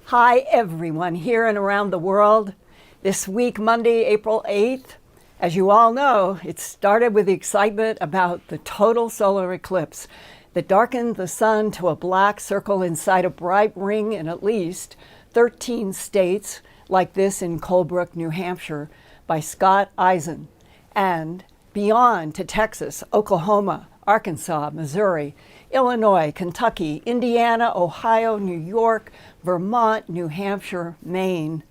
Hi everyone here and around the world. This week, Monday, April 8th, as you all know, it started with the excitement about the total solar eclipse that darkened the sun to a black circle inside a bright ring in at least 13 states, like this in Colebrook, New Hampshire, by Scott Eisen, and beyond to Texas, Oklahoma, Arkansas, Missouri, Illinois, Kentucky, Indiana, Ohio, New York, Vermont, New Hampshire, Maine,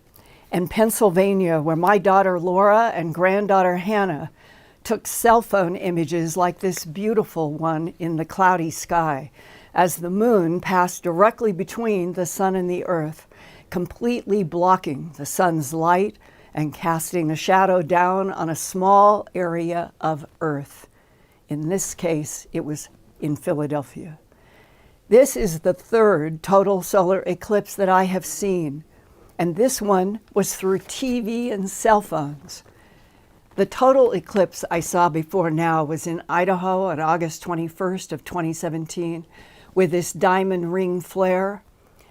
and Pennsylvania, where my daughter Laura and granddaughter Hannah took cell phone images like this beautiful one in the cloudy sky as the moon passed directly between the sun and the earth, completely blocking the sun's light and casting a shadow down on a small area of earth. In this case, it was in Philadelphia. This is the third total solar eclipse that I have seen, and this one was through TV and cell phones. The total eclipse I saw before now was in Idaho on August 21st of 2017 with this diamond ring flare,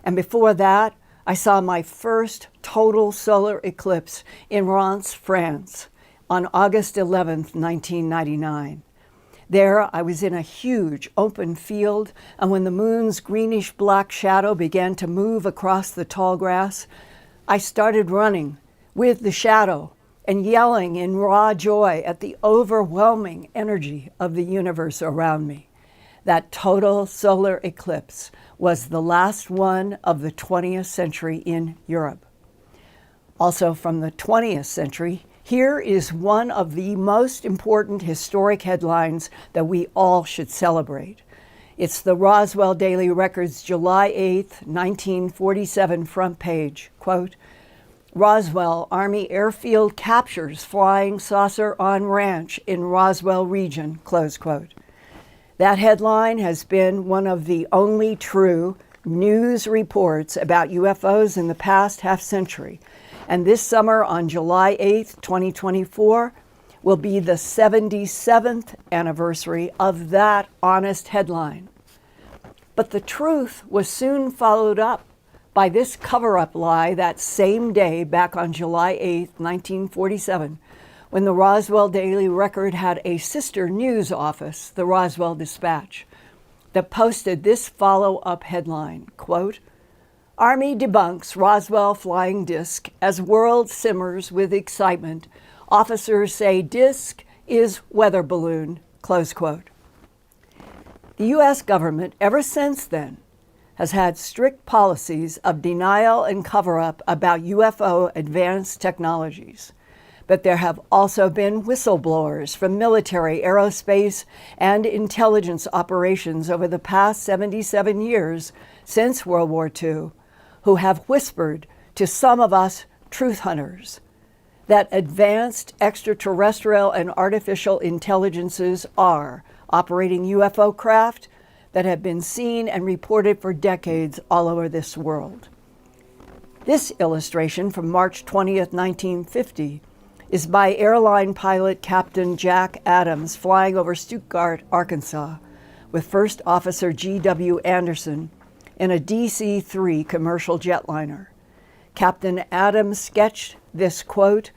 and before that I saw my first total solar eclipse in Reims, France on August 11th, 1999. There, I was in a huge open field, and when the moon's greenish-black shadow began to move across the tall grass, I started running with the shadow and yelling in raw joy at the overwhelming energy of the universe around me. That total solar eclipse was the last one of the 20th century in Europe. Also from the 20th century, here is one of the most important historic headlines that we all should celebrate. It's the Roswell Daily Record's July 8th, 1947 front page. Quote, Roswell Army Airfield captures flying saucer on ranch in Roswell region, close quote. That headline has been one of the only true news reports about UFOs in the past half century. And this summer on July 8th, 2024, will be the 77th anniversary of that honest headline. But the truth was soon followed up by this cover-up lie that same day back on July 8th, 1947, when the Roswell Daily Record had a sister news office, the Roswell Dispatch, that posted this follow-up headline, quote, Army debunks Roswell flying disc as world simmers with excitement. Officers say disc is weather balloon, close quote. The U.S. government, ever since then, has had strict policies of denial and cover-up about UFO advanced technologies. But there have also been whistleblowers from military, aerospace, and intelligence operations over the past 77 years since World War II, who have whispered to some of us truth hunters that advanced extraterrestrial and artificial intelligences are operating UFO craft that have been seen and reported for decades all over this world. This illustration from March 20th, 1950 is by airline pilot Captain Jack Adams flying over Stuttgart, Arkansas, with First Officer G.W. Anderson in a DC-3 commercial jetliner. Captain Adams sketched this, quote,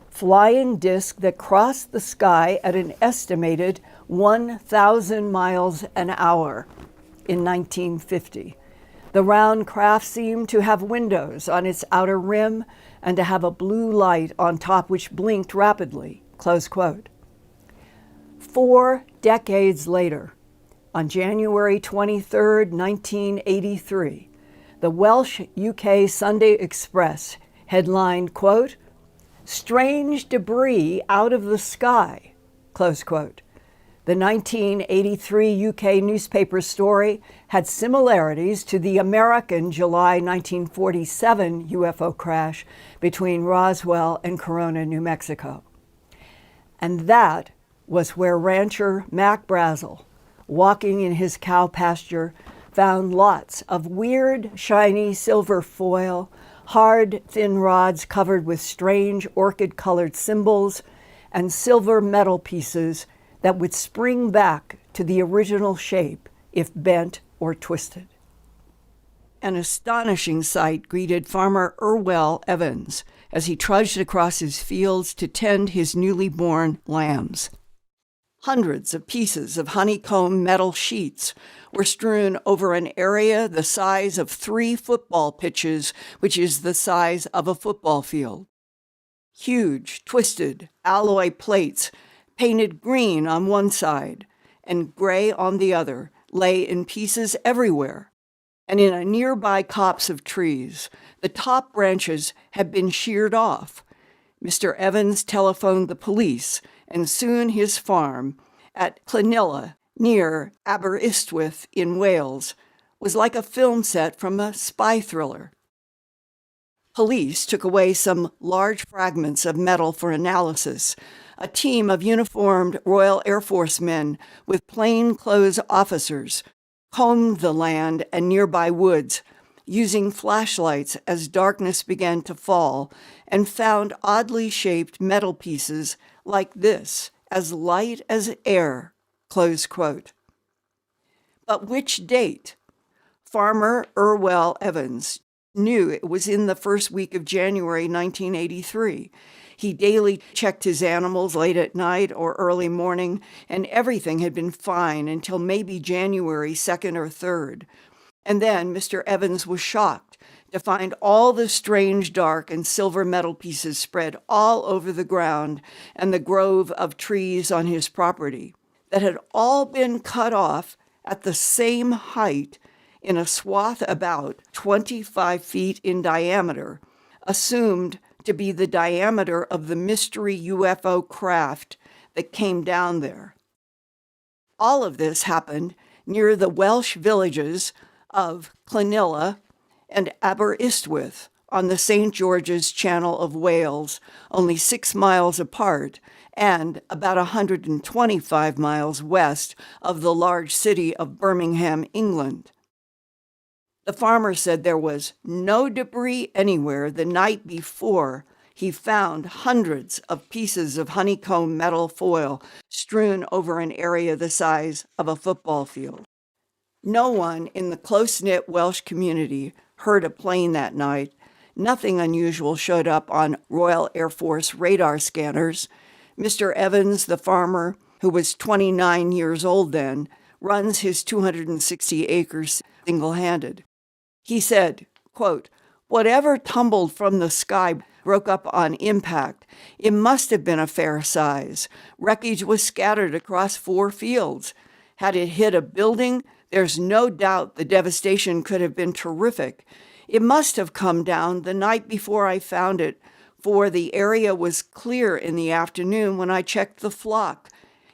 flying disc that crossed the sky at an estimated 1,000 miles an hour in 1950. The round craft seemed to have windows on its outer rim and to have a blue light on top which blinked rapidly, close quote. 4 decades later, on January 23, 1983, the Welsh UK Sunday Express headlined, quote, strange debris out of the sky, close quote. The 1983 UK newspaper story had similarities to the American July 1947 UFO crash between Roswell and Corona, New Mexico. And that was where rancher Mac Brazel, walking in his cow pasture, found lots of weird, shiny silver foil, hard, thin rods covered with strange orchid-colored symbols, and silver metal pieces that would spring back to the original shape if bent or twisted. An astonishing sight greeted farmer Irwel Evans as he trudged across his fields to tend his newly born lambs. Hundreds of pieces of honeycomb metal sheets were strewn over an area the size of 3 football pitches, which is the size of a football field. Huge, twisted alloy plates, painted green on one side and gray on the other, lay in pieces everywhere. And in a nearby copse of trees, the top branches had been sheared off. Mr. Evans telephoned the police, and soon his farm at Llanilla, near Abersytwyth in Wales, was like a film set from a spy thriller. Police took away some large fragments of metal for analysis. A team of uniformed Royal Air Force men with plainclothes officers combed the land and nearby woods, using flashlights as darkness began to fall, and found oddly shaped metal pieces like this, as light as air, close quote. But which date? Farmer Irwel Evans knew it was in the first week of January 1983. He daily checked his animals late at night or early morning, and everything had been fine until maybe January 2nd or 3rd. And then Mr. Evans was shocked to find all the strange dark and silver metal pieces spread all over the ground and the grove of trees on his property that had all been cut off at the same height in a swath about 25 feet in diameter, assumed to be the diameter of the mystery UFO craft that came down there. All of this happened near the Welsh villages of Llanilla and Abersytwyth on the St. George's Channel of Wales, only 6 miles apart and about 125 miles west of the large city of Birmingham, England. The farmer said there was no debris anywhere the night before he found hundreds of pieces of honeycomb metal foil strewn over an area the size of a football field. No one in the close-knit Welsh community heard a plane that night. Nothing unusual showed up on Royal Air Force radar scanners. Mr. Evans, the farmer, who was 29 years old then, runs his 260 acres single-handed. He said, quote, "Whatever tumbled from the sky broke up on impact. It must have been a fair size. Wreckage was scattered across 4 fields. Had it hit a building, there's no doubt the devastation could have been terrific. It must have come down the night before I found it, for the area was clear in the afternoon when I checked the flock.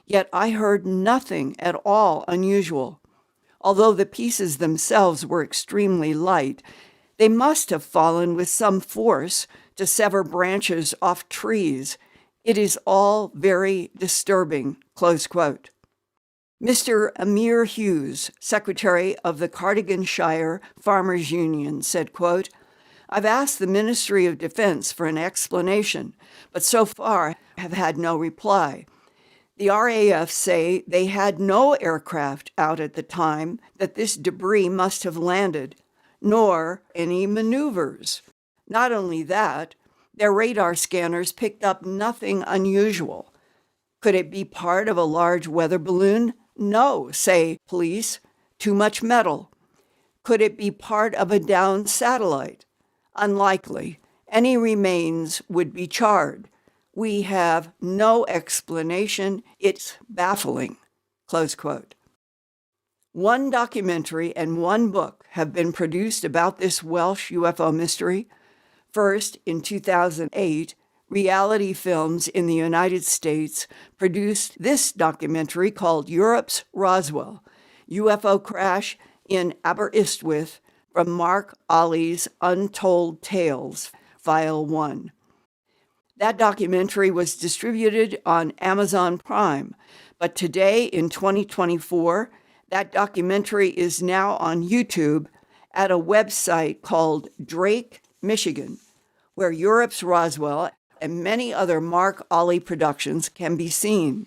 Yet I heard nothing at all unusual. Although the pieces themselves were extremely light, they must have fallen with some force to sever branches off trees. It is all very disturbing," close quote. Mr. Amir Hughes, secretary of the Cardiganshire Farmers Union, said, quote, "I've asked the Ministry of Defense for an explanation, but so far have had no reply. The RAF say they had no aircraft out at the time that this debris must have landed, nor any maneuvers. Not only that, their radar scanners picked up nothing unusual. Could it be part of a large weather balloon? No, say police. Too much metal. Could it be part of a downed satellite? Unlikely. Any remains would be charred. We have no explanation. It's baffling," close quote. 1 documentary and 1 book have been produced about this Welsh UFO mystery. First, in 2008, Reality Films in the United States produced this documentary called Europe's Roswell, UFO Crash in Abersytwyth, from Mark Olly's Untold Tales, File 1. That documentary was distributed on Amazon Prime, but today in 2024, that documentary is now on YouTube at a website called Drake, Michigan, where Europe's Roswell and many other Mark Olly productions can be seen.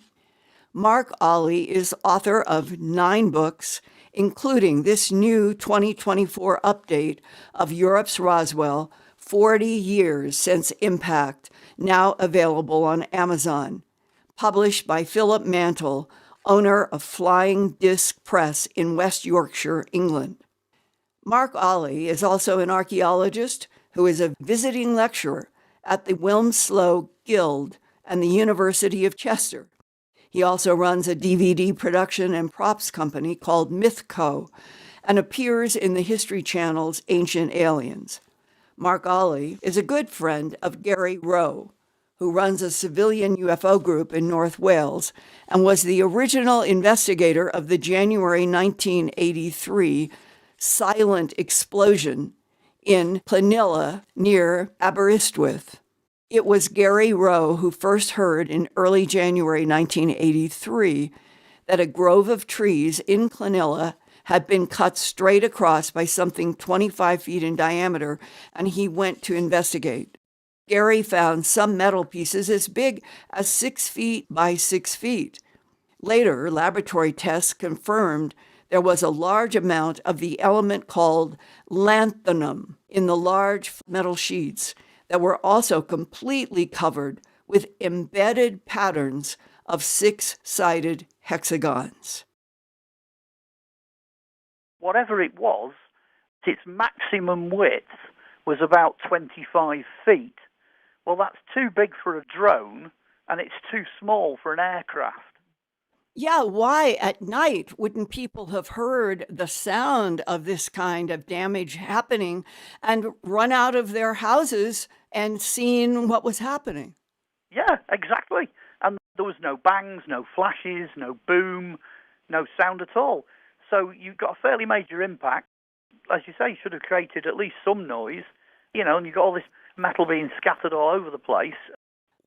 Mark Olly is author of 9 books, including this new 2024 update of Europe's Roswell, 40 years since impact, now available on Amazon, published by Philip Mantle, owner of Flying Disc Press in West Yorkshire, England. Mark Olly is also an archaeologist who is a visiting lecturer at the Wilmslow Guild and the University of Chester. He also runs a DVD production and props company called Mythco and appears in the History Channel's Ancient Aliens. Mark Olly is a good friend of Gary Rowe, who runs a civilian UFO group in North Wales and was the original investigator of the January 1983 silent explosion in Llanilla near Abersytwyth. It was Gary Rowe who first heard in early January 1983 that a grove of trees in Llanilla had been cut straight across by something 25 feet in diameter, and he went to investigate. Gary found some metal pieces as big as 6 feet by 6 feet. Later, laboratory tests confirmed there was a large amount of the element called Lanthanum in the large metal sheets that were also completely covered with embedded patterns of 6-sided hexagons. Whatever it was, its maximum width was about 25 feet. Well, that's too big for a drone, and it's too small for an aircraft. Yeah, why at night wouldn't people have heard the sound of this kind of damage happening and run out of their houses and seen what was happening? Yeah, exactly. And there was no bangs, no flashes, no boom, no sound at all. So you got a fairly major impact. As you say, should have created at least some noise, and you got all this metal being scattered all over the place.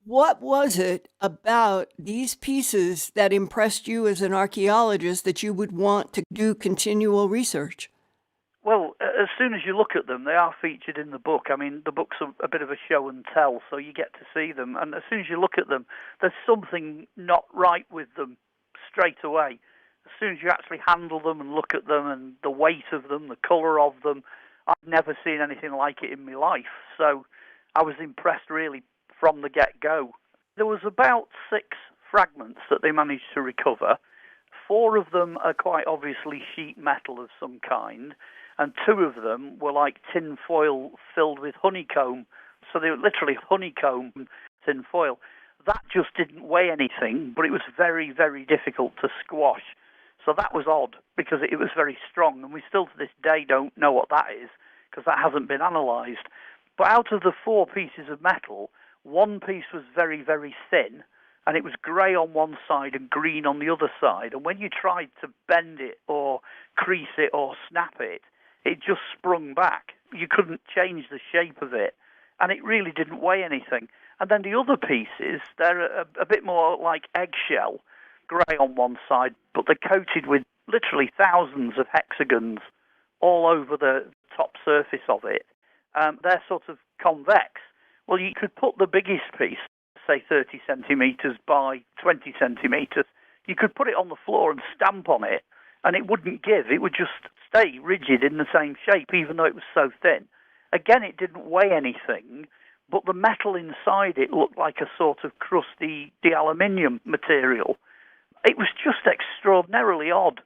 What was it about these pieces that impressed you as an archaeologist that you would want to do continual research? Well, as soon as you look at them, they are featured in the book. I mean, the book's a bit of a show and tell, so you get to see them. And as soon as you look at them, there's something not right with them straight away. As soon as you actually handle them and look at them and the weight of them, the colour of them, I've never seen anything like it in my life. So I was impressed really from the get-go. There was about 6 fragments that they managed to recover. 4 of them are quite obviously sheet metal of some kind, and 2 of them were like tin foil filled with honeycomb. So they were literally honeycomb tin foil. That just didn't weigh anything, but it was very, very difficult to squash. So that was odd, because it was very strong, and we still to this day don't know what that is, because that hasn't been analysed. But out of the 4 pieces of metal, 1 piece was very, very thin, and it was grey on one side and green on the other side. And when you tried to bend it or crease it or snap it, it just sprung back. You couldn't change the shape of it, and it really didn't weigh anything. And then the other pieces, they're a bit more like eggshell, grey on one side, but they're coated with literally thousands of hexagons all over the top surface of it. They're sort of convex. Well, you could put the biggest piece, say 30 centimetres by 20 centimetres, you could put it on the floor and stamp on it, and it wouldn't give. It would just stay rigid in the same shape, even though it was so thin. Again, it didn't weigh anything, but the metal inside it looked like a sort of crusty aluminium material. It was just extraordinarily odd.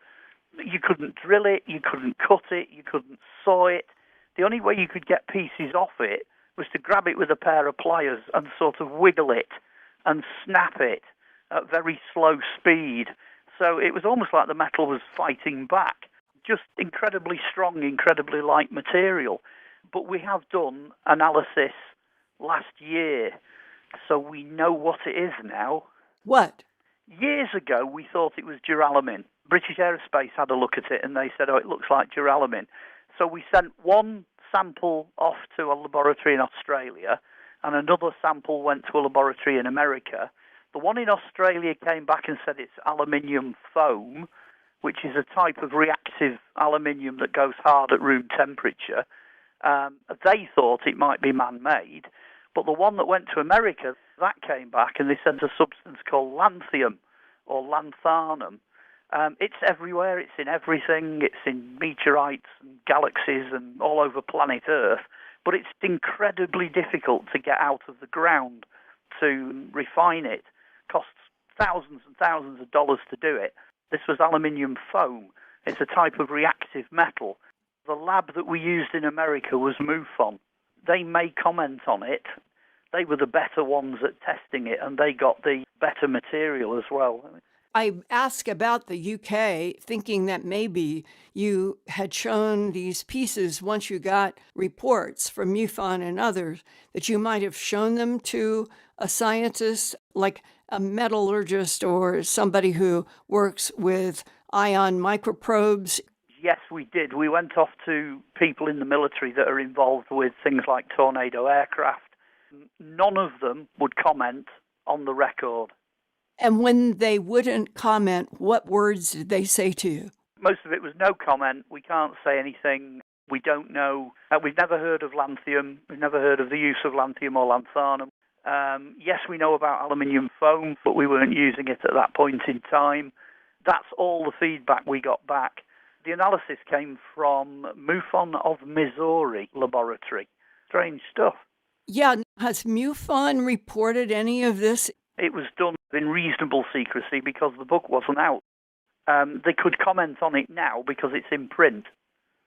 You couldn't drill it, you couldn't cut it, you couldn't saw it. The only way you could get pieces off it was to grab it with a pair of pliers and sort of wiggle it and snap it at very slow speed. So it was almost like the metal was fighting back. Just incredibly strong, incredibly light material. But we have done analysis last year, so we know what it is now. What? Years ago, we thought it was duralumin. British Aerospace had a look at it and they said, it looks like duralumin. So we sent 1 sample off to a laboratory in Australia, and another sample went to a laboratory in America. The one in Australia came back and said it's aluminium foam, which is a type of reactive aluminium that goes hard at room temperature. They thought it might be man-made, but the one that went to America, that came back and they said a substance called lanthanum or lanthanum, It's everywhere. It's in everything. It's in meteorites and galaxies and all over planet Earth. But it's incredibly difficult to get out of the ground to refine it. Costs thousands and thousands of dollars to do it. This was aluminium foam. It's a type of reactive metal. The lab that we used in America was MUFON. They may comment on it. They were the better ones at testing it, and they got the better material as well. I ask about the UK, thinking that maybe you had shown these pieces once you got reports from MUFON and others, that you might have shown them to a scientist, like a metallurgist or somebody who works with ion microprobes. Yes, we did. We went off to people in the military that are involved with things like tornado aircraft. None of them would comment on the record. And when they wouldn't comment, what words did they say to you? Most of it was no comment. We can't say anything. We don't know. We've never heard of lanthanum. We've never heard of the use of lanthanum or lanthanum. Yes, we know about aluminium foam, but we weren't using it at that point in time. That's all the feedback we got back. The analysis came from MUFON of Missouri Laboratory. Strange stuff. Yeah, has MUFON reported any of this? It was done in reasonable secrecy because the book wasn't out. They could comment on it now because it's in print.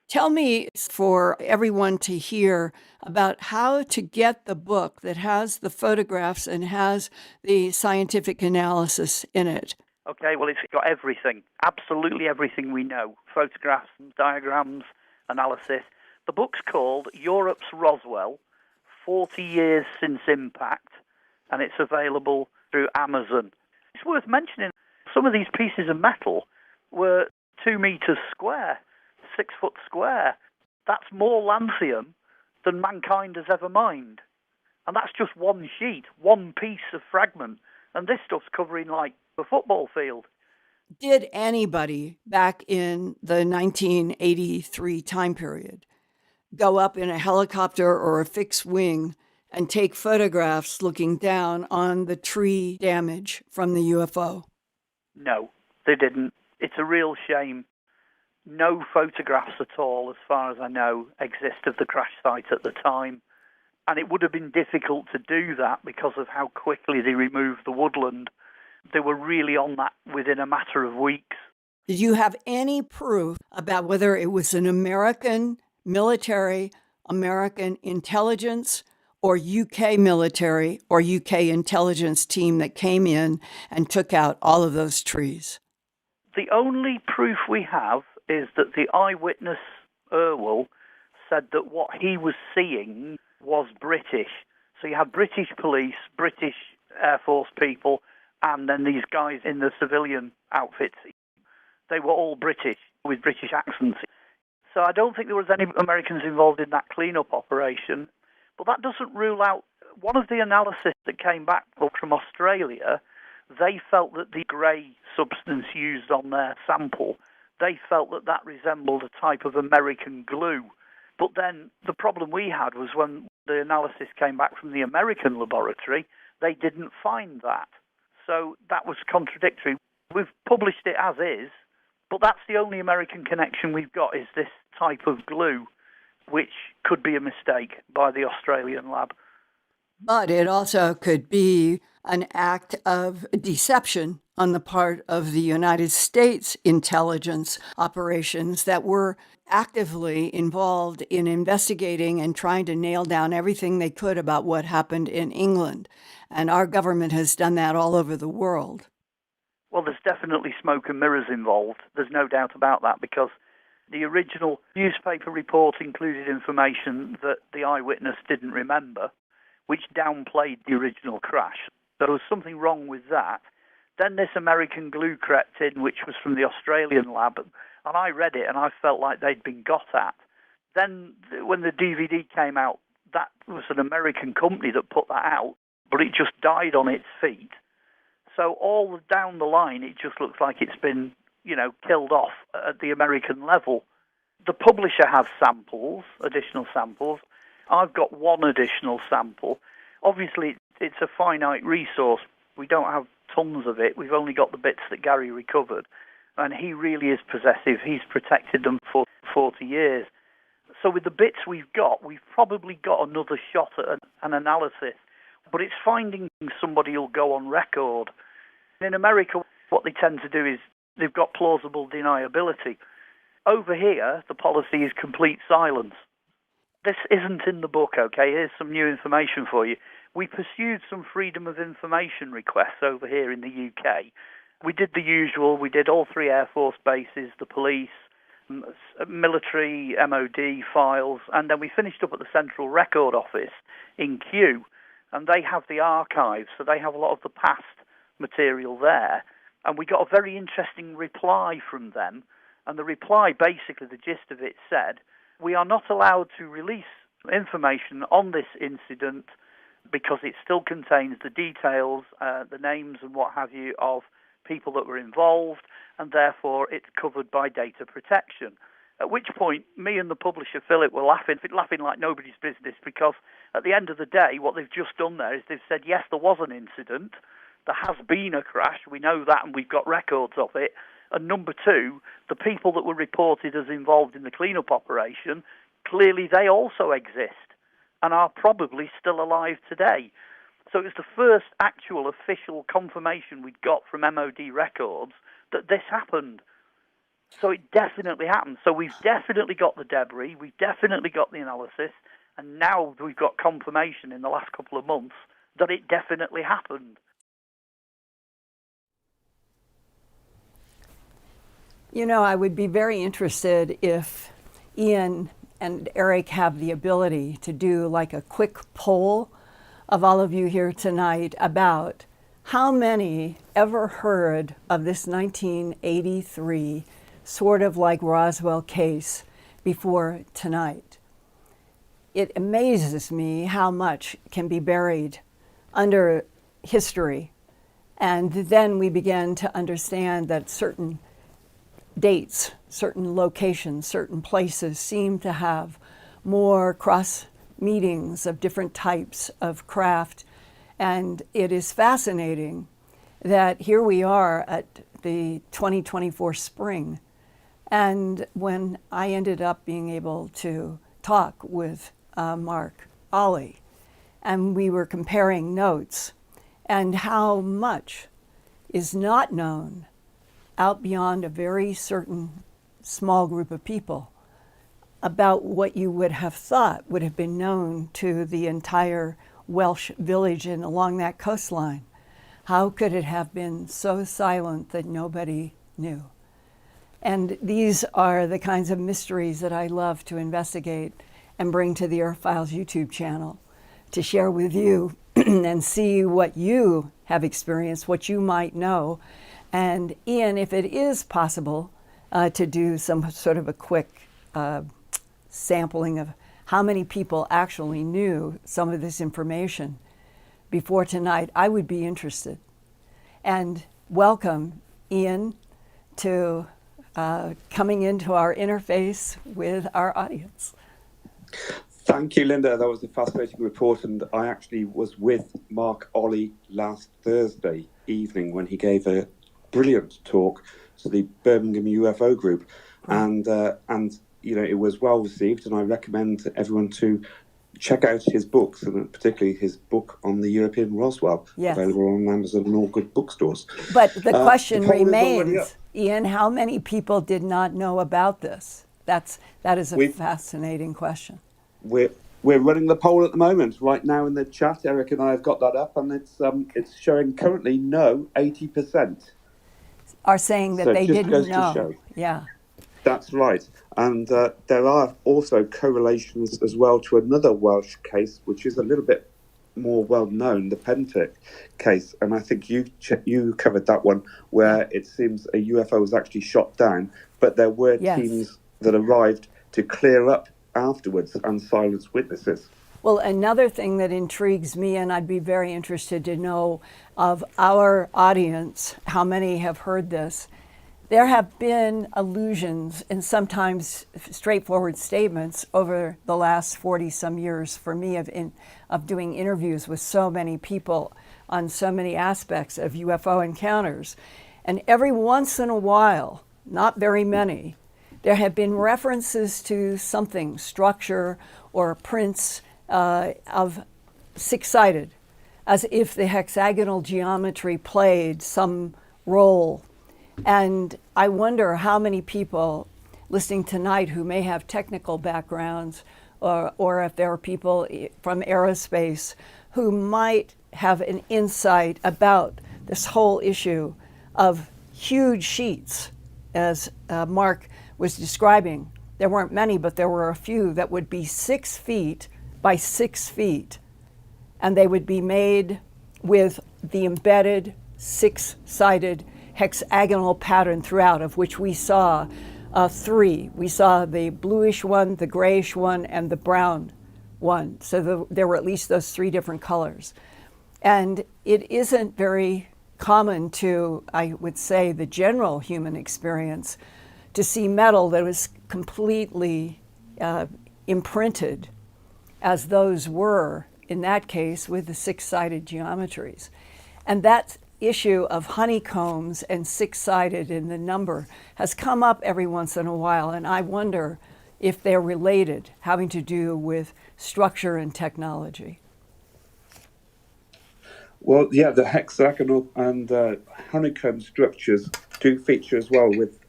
Tell me, for everyone to hear, about how to get the book that has the photographs and has the scientific analysis in it. Okay, well, it's got everything, absolutely everything we know. Photographs, diagrams, analysis. The book's called Europe's Roswell, 40 Years Since Impact, and it's available through Amazon. It's worth mentioning some of these pieces of metal were 2 meters square, 6 foot square. That's more lanthanum than mankind has ever mined. And that's just one sheet, one piece of fragment. And this stuff's covering like a football field. Did anybody back in the 1983 time period go up in a helicopter or a fixed wing and take photographs looking down on the tree damage from the UFO? No, they didn't. It's a real shame. No photographs at all, as far as I know, exist of the crash site at the time. And it would have been difficult to do that because of how quickly they removed the woodland. They were really on that within a matter of weeks. Did you have any proof about whether it was an American military, American intelligence, or UK military or UK intelligence team that came in and took out all of those trees? The only proof we have is that the eyewitness, Irwel, said that what he was seeing was British. So you have British police, British Air Force people, and then these guys in the civilian outfits. They were all British, with British accents. So I don't think there was any Americans involved in that cleanup operation. But that doesn't rule out one of the analysis that came back from Australia. They felt that the grey substance used on their sample, they felt that that resembled a type of American glue. But then the problem we had was when the analysis came back from the American laboratory, they didn't find that. So that was contradictory. We've published it as is, but that's the only American connection we've got, is this type of glue, which could be a mistake by the Australian lab. But it also could be an act of deception on the part of the United States intelligence operations that were actively involved in investigating and trying to nail down everything they could about what happened in England. And our government has done that all over the world. Well, there's definitely smoke and mirrors involved. There's no doubt about that, because the original newspaper report included information that the eyewitness didn't remember, which downplayed the original crash. So there was something wrong with that. Then this American glue crept in, which was from the Australian lab, and I read it and I felt like they'd been got at. Then when the DVD came out, that was an American company that put that out, but it just died on its feet. So all down the line, it just looks like it's been, killed off at the American level. The publisher has samples, additional samples. I've got one additional sample. Obviously, it's a finite resource. We don't have tons of it. We've only got the bits that Gary recovered. and he really is possessive. He's protected them for 40 years. So with the bits we've probably got another shot at an analysis, but it's finding somebody who'll go on record. In America, what they tend to do is they've got plausible deniability. Over here, the policy is complete silence. This isn't in the book, okay? Here's some new information for you. We pursued some freedom of information requests over here in the UK. We did the usual. We did all 3 Air Force bases, the police, military, MOD files, and then we finished up at the Central Record Office in Kew, and they have the archives, so they have a lot of the past material there. And we got a very interesting reply from them, and the reply, basically, the gist of it said, we are not allowed to release information on this incident because it still contains the details, the names and what have you of people that were involved, and therefore it's covered by data protection. At which point, me and the publisher, Philip, were laughing like nobody's business, because at the end of the day, what they've just done there is they've said, yes, there was an incident, there has been a crash, we know that, and we've got records of it. And number 2, the people that were reported as involved in the cleanup operation, clearly they also exist and are probably still alive today. So it was the first actual official confirmation we'd got from MOD records that this happened. So it definitely happened. So we've definitely got the debris, we've definitely got the analysis, and now we've got confirmation in the last couple of months that it definitely happened. You know, I would be very interested if Ian and Eric have the ability to do like a quick poll of all of you here tonight about how many ever heard of this 1983 sort of like Roswell case before tonight. It amazes me how much can be buried under history. And then we begin to understand that certain dates, certain locations, certain places seem to have more cross meetings of different types of craft. And it is fascinating that here we are at the 2024 spring. And when I ended up being able to talk with Mark Olly, and we were comparing notes and how much is not known out beyond a very certain small group of people about what you would have thought would have been known to the entire Welsh village and along that coastline. How could it have been so silent that nobody knew? And these are the kinds of mysteries that I love to investigate and bring to the Earthfiles YouTube channel to share with you and see what you have experienced, what you might know. And Ian, if it is possible to do some sort of a quick sampling of how many people actually knew some of this information before tonight, I would be interested. And welcome, Ian, to coming into our interface with our audience. Thank you, Linda. That was a fascinating report, and I actually was with Mark Olly last Thursday evening when he gave a brilliant talk to the Birmingham UFO group, and you know, it was well received, and I recommend everyone to check out his books, and particularly his book on the European Roswell, yes, available on Amazon and all good bookstores. But the question remains, Ian, how many people did not know about this? That is a fascinating question. We're running the poll at the moment, right now in the chat. Eric and I have got that up, and it's showing currently no 80%. Are saying that they didn't know. Yeah. That's right. And there are also correlations as well to another Welsh case, which is a little bit more well known, the Pentic case. And I think you covered that one, where it seems a UFO was actually shot down, but there were teams that arrived to clear up afterwards and silence witnesses. Well, another thing that intrigues me, and I'd be very interested to know of our audience, how many have heard this. There have been allusions and sometimes straightforward statements over the last 40-some years for me of doing interviews with so many people on so many aspects of UFO encounters. And every once in a while, not very many, there have been references to something, structure or prints of six-sided, as if the hexagonal geometry played some role. And I wonder how many people listening tonight who may have technical backgrounds, or if there are people from aerospace who might have an insight about this whole issue of huge sheets, as Mark was describing. There weren't many, but there were a few that would be 6 feet by 6 feet, and they would be made with the embedded six-sided hexagonal pattern throughout, of which we saw 3. We saw the bluish one, the grayish one, and the brown one. So there were at least those 3 different colors. And it isn't very common to, I would say, the general human experience to see metal that was completely imprinted, as those were in that case with the six-sided geometries. And that issue of honeycombs and six-sided in the number has come up every once in a while, and I wonder if they're related, having to do with structure and technology. Well, yeah, the hexagonal and honeycomb structures do feature as well with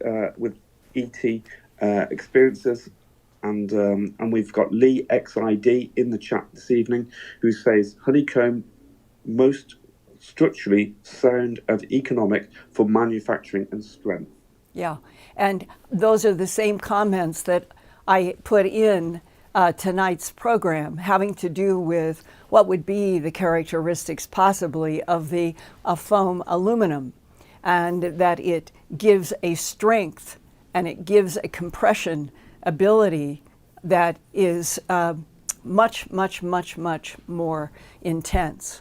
ET experiences, and we've got Lee XID in the chat this evening, who says honeycomb most structurally sound and economic for manufacturing and strength. Yeah, and those are the same comments that I put in tonight's program, having to do with what would be the characteristics possibly of the foam aluminum, and that it gives a strength and it gives a compression ability that is much, much, much, much more intense.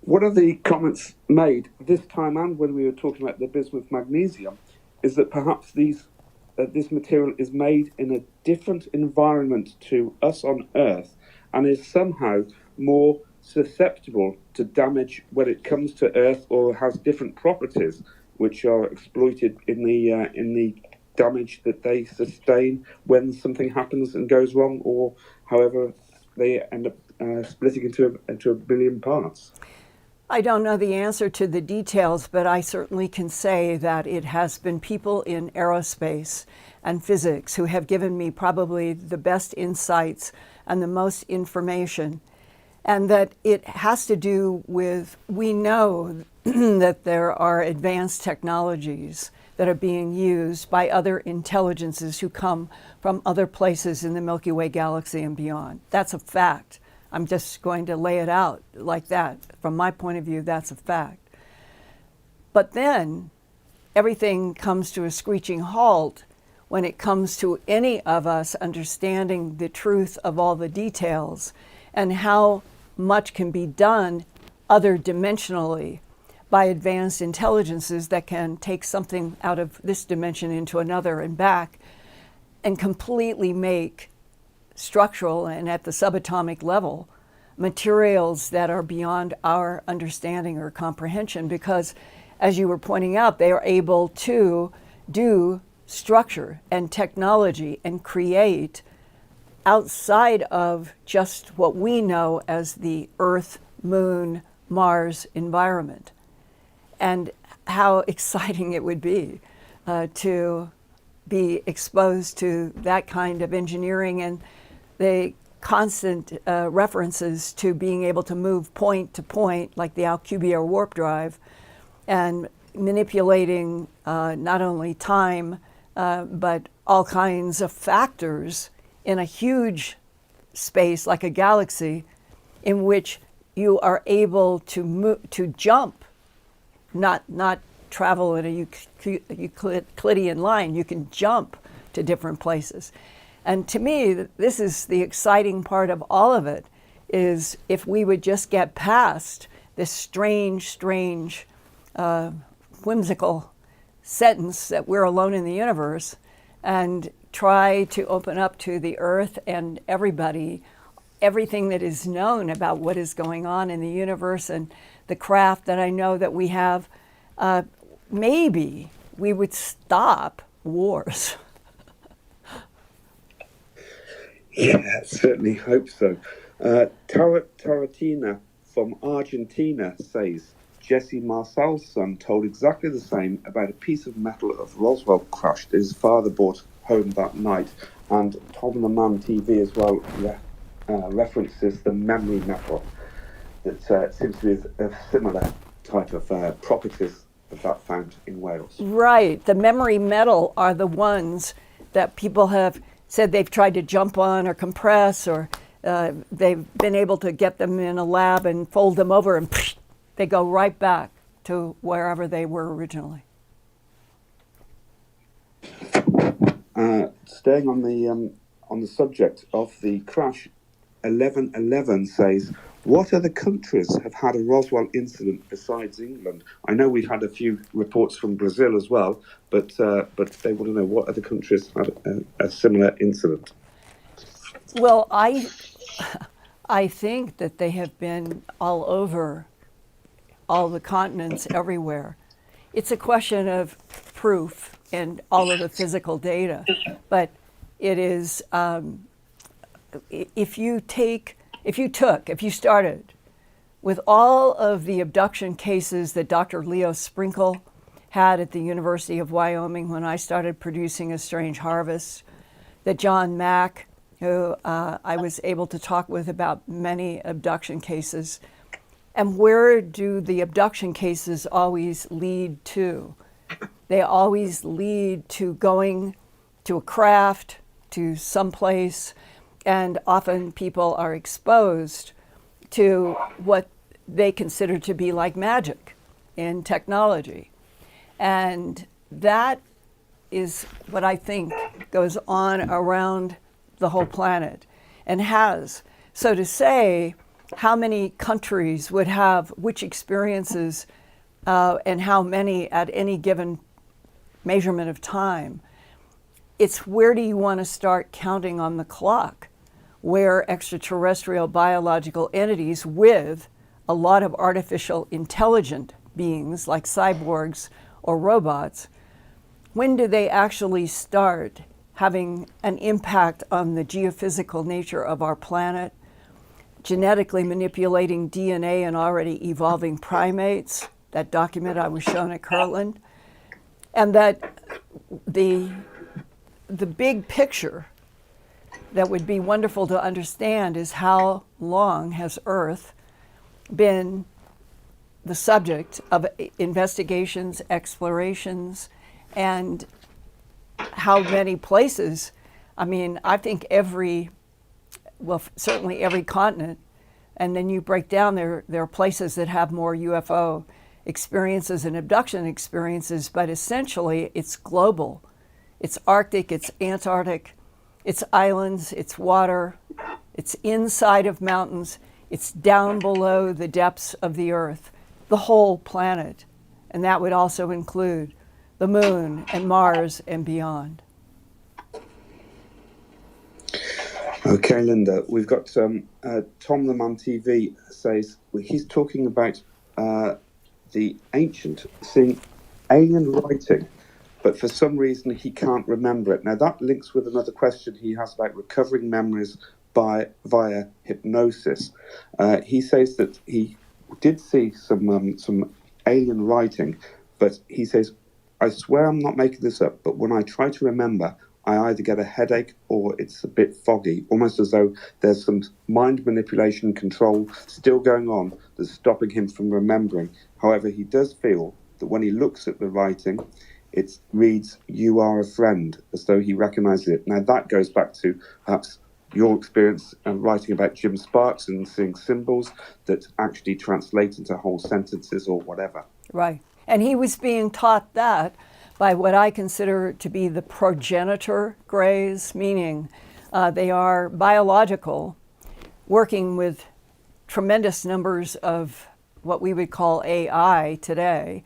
One of the comments made this time, and when we were talking about the bismuth magnesium, is that perhaps this material is made in a different environment to us on Earth, and is somehow more susceptible to damage when it comes to Earth, or has different properties which are exploited in the damage that they sustain when something happens and goes wrong, or however they end up splitting into a billion parts. I don't know the answer to the details, but I certainly can say that it has been people in aerospace and physics who have given me probably the best insights and the most information, and that it has to do with, we know that there are advanced technologies that are being used by other intelligences who come from other places in the Milky Way galaxy and beyond. That's a fact. I'm just going to lay it out like that. From my point of view, that's a fact. But then everything comes to a screeching halt when it comes to any of us understanding the truth of all the details and how much can be done other dimensionally by advanced intelligences that can take something out of this dimension into another and back and completely make structural and at the subatomic level materials that are beyond our understanding or comprehension, because as you were pointing out, they are able to do structure and technology and create outside of just what we know as the Earth, Moon, Mars environment. And how exciting it would be to be exposed to that kind of engineering, and the constant references to being able to move point to point, like the Alcubierre warp drive, and manipulating not only time, but all kinds of factors in a huge space like a galaxy, in which you are able to jump, not travel in a Euclidean line. You can jump to different places. And to me, this is the exciting part of all of it, is if we would just get past this strange, whimsical sentence that we're alone in the universe, and try to open up to the Earth and everybody, everything that is known about what is going on in the universe, and the craft that I know that we have, maybe we would stop wars. Yeah, certainly hope so. Taratina from Argentina says, Jesse Marcel's son told exactly the same about a piece of metal of Roswell crash that his father brought home that night. And Tom the Man TV as well references the memory metal that seems to be a similar type of properties of that found in Wales. Right. The memory metal are the ones that people have said they've tried to jump on or compress, or they've been able to get them in a lab and fold them over, and they go right back to wherever they were originally. Staying on the subject of the crash, 1111 says, what other countries have had a Roswell incident besides England? I know we've had a few reports from Brazil as well, but they want to know what other countries had a similar incident. Well, I think that they have been all over, all the continents, everywhere. It's a question of proof and all of the physical data, but it is if you started with all of the abduction cases that Dr. Leo Sprinkle had at the University of Wyoming when I started producing A Strange Harvest, that John Mack, who I was able to talk with about many abduction cases, and where do the abduction cases always lead to? They always lead to going to a craft, to someplace, and often people are exposed to what they consider to be like magic in technology. And that is what I think goes on around the whole planet and has. So to say how many countries would have which experiences and how many at any given measurement of time, it's where do you want to start counting on the clock where extraterrestrial biological entities with a lot of artificial intelligent beings like cyborgs or robots, when do they actually start having an impact on the geophysical nature of our planet, genetically manipulating DNA in already evolving primates, that document I was shown at Kirtland, and that the big picture that would be wonderful to understand is how long has Earth been the subject of investigations, explorations, and how many places. I mean, I think certainly every continent, and then you break down, there are places that have more UFO experiences and abduction experiences, but essentially it's global. It's Arctic, it's Antarctic, it's islands, it's water, it's inside of mountains, it's down below the depths of the Earth, the whole planet. And that would also include the moon and Mars and beyond. Okay, Linda, we've got Tom the Man TV says he's talking about the ancient seeing alien writing, but for some reason he can't remember it. Now that links with another question he has about recovering memories via hypnosis. He says that he did see some alien writing, but he says, I swear I'm not making this up, but when I try to remember, I either get a headache or it's a bit foggy, almost as though there's some mind manipulation control still going on that's stopping him from remembering. However, he does feel that when he looks at the writing, it reads, you are a friend, as though he recognizes it. Now, that goes back to perhaps your experience writing about Jim Sparks and seeing symbols that actually translate into whole sentences or whatever. Right. And he was being taught that by what I consider to be the progenitor grays, meaning they are biological, working with tremendous numbers of what we would call AI today,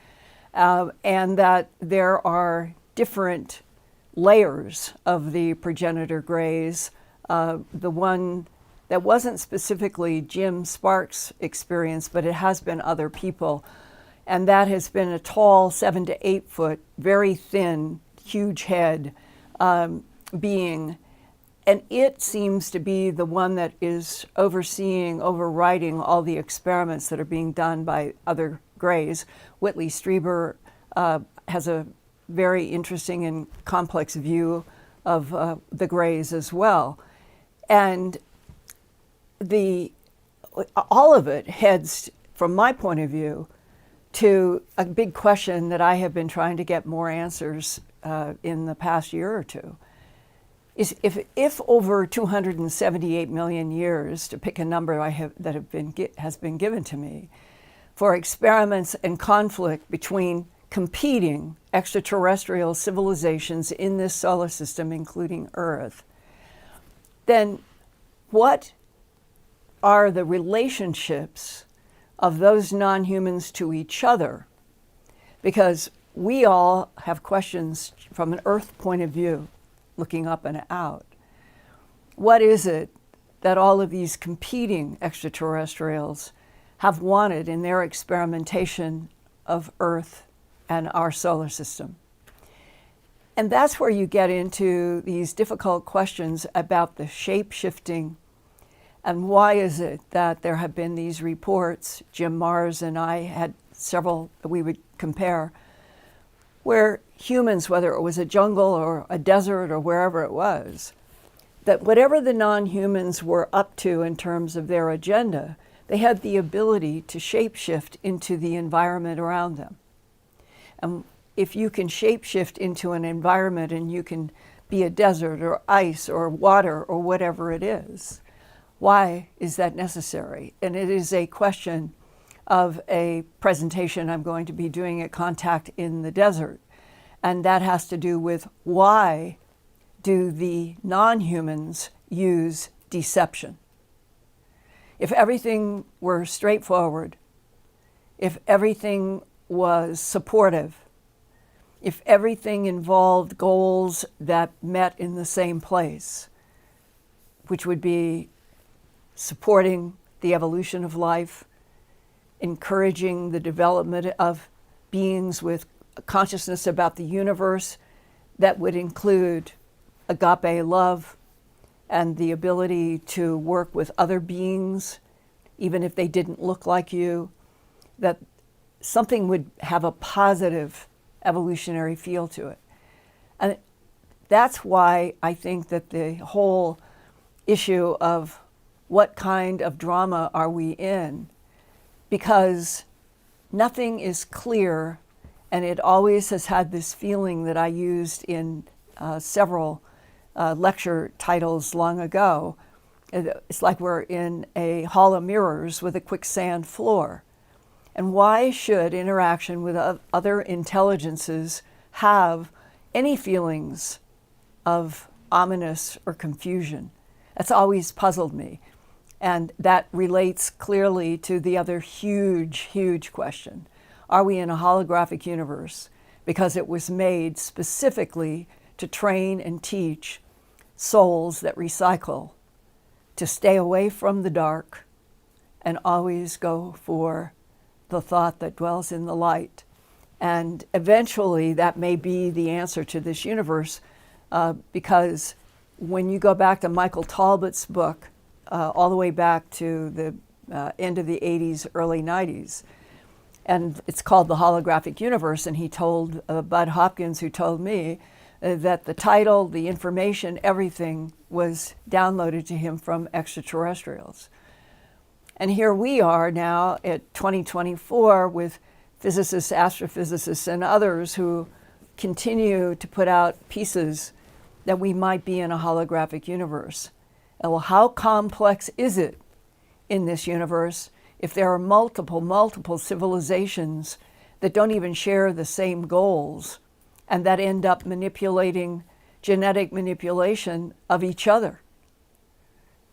and that there are different layers of the progenitor grays. The one that wasn't specifically Jim Sparks' experience, but it has been other people. And that has been a tall, 7 to 8 foot, very thin, huge head being. And it seems to be the one that is overriding all the experiments that are being done by other Greys. Whitley Strieber has a very interesting and complex view of the Greys as well. And all of it heads, from my point of view, to a big question that I have been trying to get more answers in the past year or two. Is if over 278 million years, to pick a number has been given to me, for experiments and conflict between competing extraterrestrial civilizations in this solar system, including Earth, then what are the relationships of those non-humans to each other? Because we all have questions from an Earth point of view, looking up and out. What is it that all of these competing extraterrestrials have wanted in their experimentation of Earth and our solar system? And that's where you get into these difficult questions about the shape-shifting, and why is it that there have been these reports, Jim Mars and I had several that we would compare, where humans, whether it was a jungle or a desert or wherever it was, that whatever the non-humans were up to in terms of their agenda, they had the ability to shapeshift into the environment around them. And if you can shapeshift into an environment and you can be a desert or ice or water or whatever it is, why is that necessary? And it is a question of a presentation I'm going to be doing at Contact in the Desert. And that has to do with why do the non-humans use deception? If everything were straightforward, if everything was supportive, if everything involved goals that met in the same place, which would be supporting the evolution of life, encouraging the development of beings with consciousness about the universe that would include agape love and the ability to work with other beings, even if they didn't look like you, that something would have a positive evolutionary feel to it. And that's why I think that the whole issue of what kind of drama are we in, because nothing is clear, and it always has had this feeling that I used in several lecture titles long ago. It's like we're in a hall of mirrors with a quicksand floor. And why should interaction with other intelligences have any feelings of ominous or confusion? That's always puzzled me. And that relates clearly to the other huge, huge question. Are we in a holographic universe? Because it was made specifically to train and teach souls that recycle, to stay away from the dark and always go for the thought that dwells in the light. And eventually that may be the answer to this universe, because when you go back to Michael Talbot's book, all the way back to the end of the 80s, early 90s, and it's called The Holographic Universe, and he told Bud Hopkins, who told me, that the title, the information, everything was downloaded to him from extraterrestrials. And here we are now at 2024 with physicists, astrophysicists, and others who continue to put out pieces that we might be in a holographic universe. And well, how complex is it in this universe if there are multiple civilizations that don't even share the same goals and that end up manipulating genetic manipulation of each other?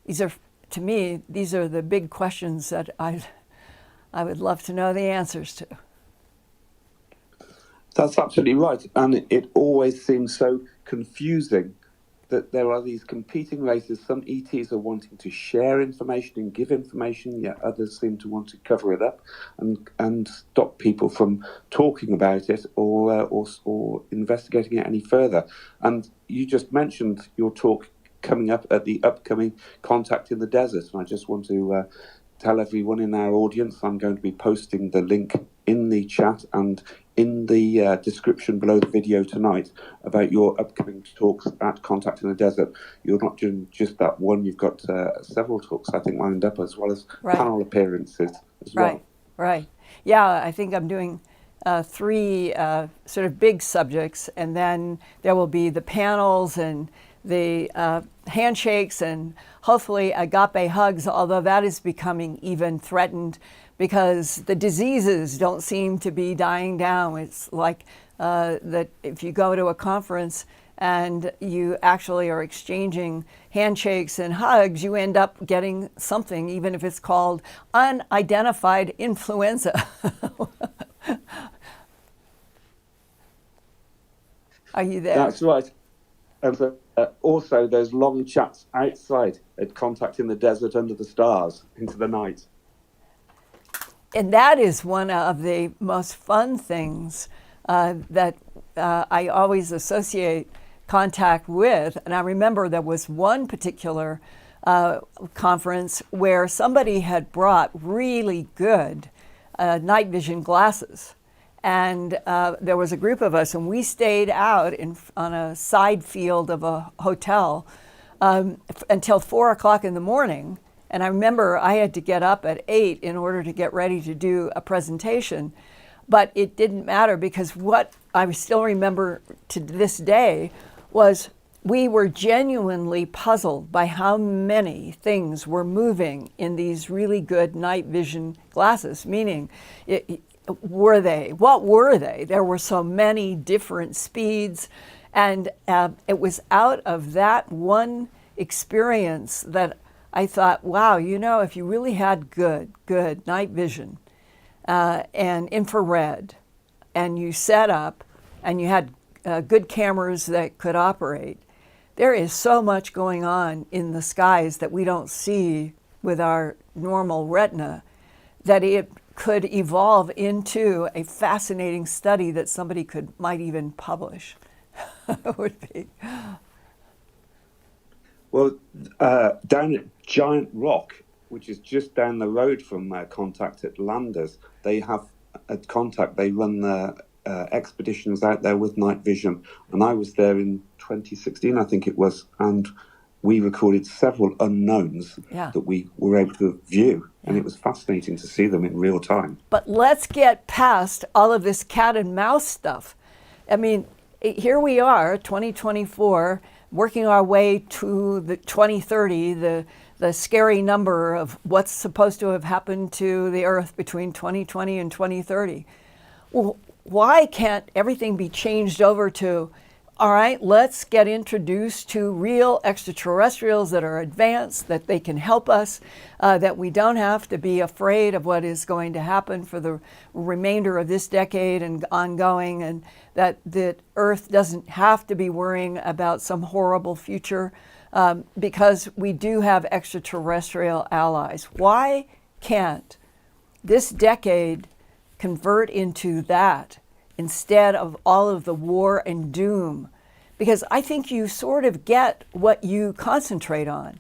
These are, to me, these are the big questions that I would love to know the answers to. That's absolutely right. And it always seems so confusing that there are these competing races. Some ETs are wanting to share information and give information, yet others seem to want to cover it up and stop people from talking about it or investigating it any further. And you just mentioned your talk coming up at the upcoming Contact in the Desert, and I just want to tell everyone in our audience I'm going to be posting the link in the chat and in the description below the video tonight about your upcoming talks at Contact in the Desert. You're not doing just that one, you've got several talks, I think, lined up, as well as panel appearances as well. Right. Yeah, I think I'm doing 3 sort of big subjects, and then there will be the panels and the handshakes and hopefully agape hugs, although that is becoming even threatened because the diseases don't seem to be dying down. It's like that if you go to a conference and you actually are exchanging handshakes and hugs, you end up getting something, even if it's called unidentified influenza. Are you there? That's right. And also, there's long chats outside at Contact in the Desert under the stars into the night. And that is one of the most fun things that I always associate Contact with. And I remember there was one particular conference where somebody had brought really good night vision glasses. And there was a group of us, and we stayed out on a side field of a hotel until 4 o'clock in the morning. And I remember I had to get up at 8 in order to get ready to do a presentation. But it didn't matter, because what I still remember to this day was we were genuinely puzzled by how many things were moving in these really good night vision glasses, meaning what were they? There were so many different speeds, and it was out of that one experience that I thought, wow, if you really had good night vision and infrared, and you set up and you had good cameras that could operate, there is so much going on in the skies that we don't see with our normal retina that it could evolve into a fascinating study that somebody might even publish. Would be. Well, down at Giant Rock, which is just down the road from Contact at Landers, they have at Contact, they run the expeditions out there with night vision. And I was there in 2016, I think it was, and we recorded several unknowns that we were able to view. And it was fascinating to see them in real time. But let's get past all of this cat and mouse stuff. I mean, here we are, 2024, working our way to the 2030, the scary number of what's supposed to have happened to the Earth between 2020 and 2030. Well, why can't everything be changed over to, all right, let's get introduced to real extraterrestrials that are advanced, that they can help us, that we don't have to be afraid of what is going to happen for the remainder of this decade and ongoing, and that Earth doesn't have to be worrying about some horrible future because we do have extraterrestrial allies. Why can't this decade convert into that instead of all of the war and doom? Because I think you sort of get what you concentrate on.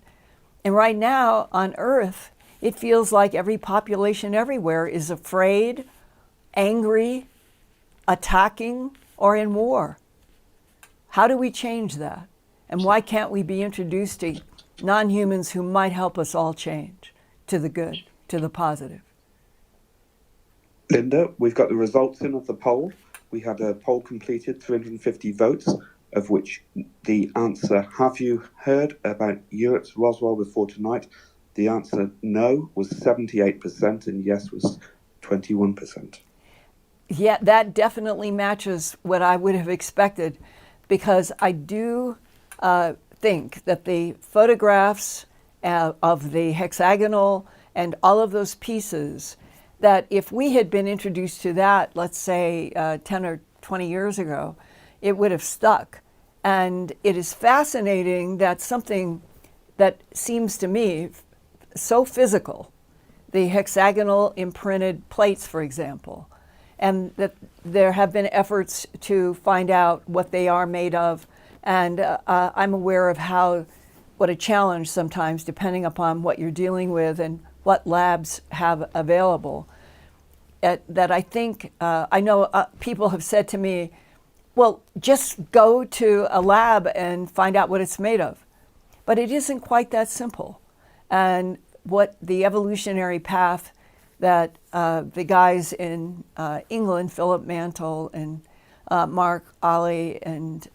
And right now on Earth, it feels like every population everywhere is afraid, angry, attacking, or in war. How do we change that? And why can't we be introduced to non-humans who might help us all change to the good, to the positive? Linda, we've got the results in of the poll. We had a poll completed, 350 votes, of which the answer, have you heard about Europe's Roswell before tonight? The answer no was 78% and yes was 21%. Yeah, that definitely matches what I would have expected, because I do think that the photographs of the hexagonal and all of those pieces, that if we had been introduced to that, let's say 10 or 20 years ago, it would have stuck. And it is fascinating that something that seems to me so physical, the hexagonal imprinted plates, for example, and that there have been efforts to find out what they are made of. And I'm aware of what a challenge sometimes, depending upon what you're dealing with and what labs have available. That I think, I know people have said to me, well, just go to a lab and find out what it's made of. But it isn't quite that simple. And what the evolutionary path that the guys in England, Philip Mantle and Mark Olly and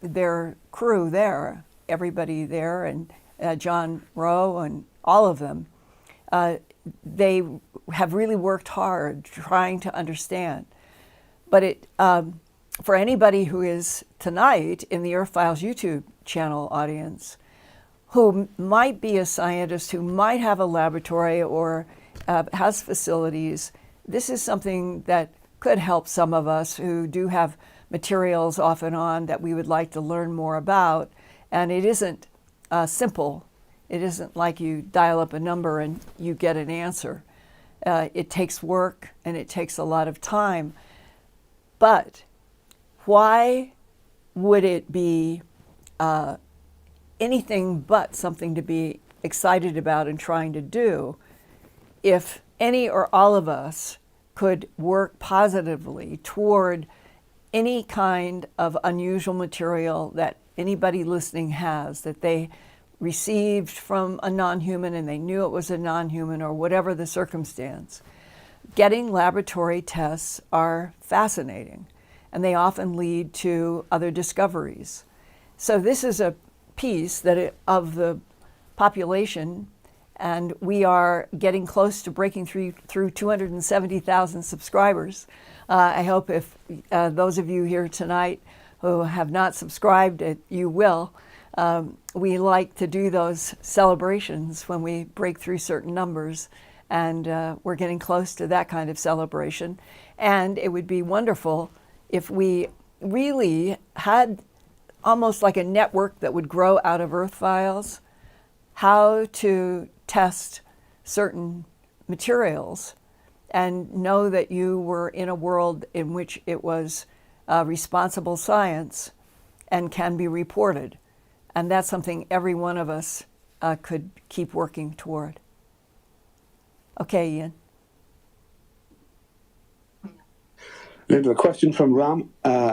their crew there, everybody there, and John Rowe and all of them, they have really worked hard trying to understand. But for anybody who is tonight in the Earthfiles YouTube channel audience, who might be a scientist, who might have a laboratory or has facilities, this is something that could help some of us who do have materials off and on that we would like to learn more about. And it isn't simple. It isn't like you dial up a number and you get an answer. It takes work and it takes a lot of time. But why would it be anything but something to be excited about and trying to do if any or all of us could work positively toward any kind of unusual material that anybody listening has, that they received from a non-human and they knew it was a non-human or whatever the circumstance. Getting laboratory tests are fascinating, and they often lead to other discoveries. So this is a piece of the population, and we are getting close to breaking through 270,000 subscribers. I hope if those of you here tonight who have not subscribed, you will. We like to do those celebrations when we break through certain numbers, and we're getting close to that kind of celebration. And it would be wonderful if we really had almost like a network that would grow out of Earthfiles, how to test certain materials and know that you were in a world in which it was responsible science and can be reported. And that's something every one of us could keep working toward. Okay, Ian. Linda, a question from Ram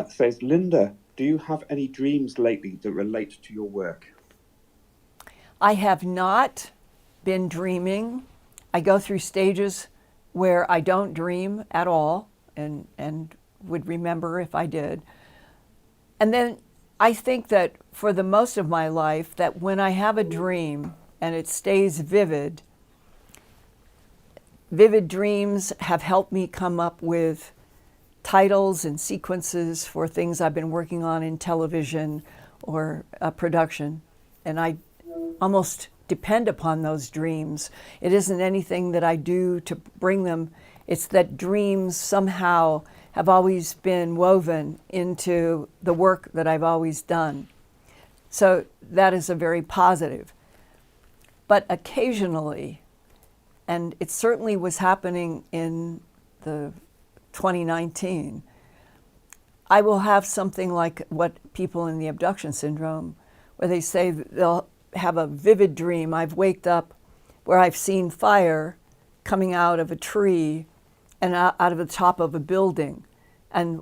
says, Linda, do you have any dreams lately that relate to your work? I have not been dreaming. I go through stages where I don't dream at all and would remember if I did. And then I think that for the most of my life, that when I have a dream and it stays vivid, vivid dreams have helped me come up with titles and sequences for things I've been working on in television or production. And I almost depend upon those dreams. It isn't anything that I do to bring them. It's that dreams somehow have always been woven into the work that I've always done. So that is a very positive. But occasionally, and it certainly was happening in the 2019, I will have something like what people in the abduction syndrome, where they say they'll have a vivid dream. I've waked up where I've seen fire coming out of a tree and out of the top of a building. And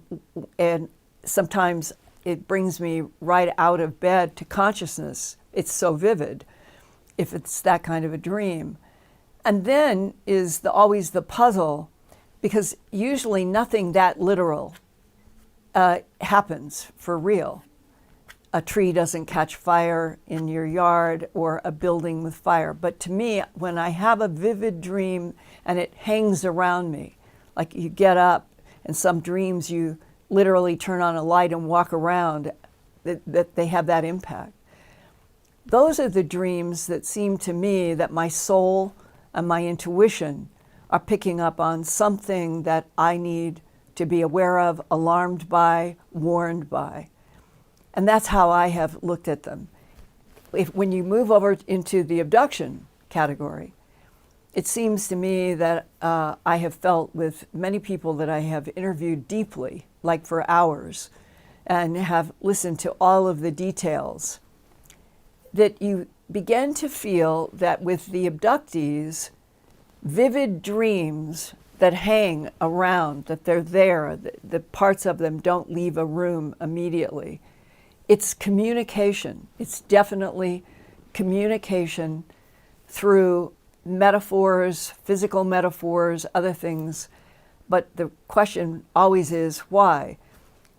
sometimes it brings me right out of bed to consciousness. It's so vivid, if it's that kind of a dream. And then is always the puzzle, because usually nothing that literal happens for real. A tree doesn't catch fire in your yard or a building with fire. But to me, when I have a vivid dream and it hangs around me, like you get up and some dreams you literally turn on a light and walk around, that they have that impact. Those are the dreams that seem to me that my soul and my intuition are picking up on something that I need to be aware of, alarmed by, warned by. And that's how I have looked at them. When you move over into the abduction category, it seems to me that I have felt with many people that I have interviewed deeply, like for hours, and have listened to all of the details, that you begin to feel that with the abductees, vivid dreams that hang around, that they're there, the parts of them don't leave a room immediately. It's communication. It's definitely communication through metaphors, physical metaphors, other things. But the question always is why?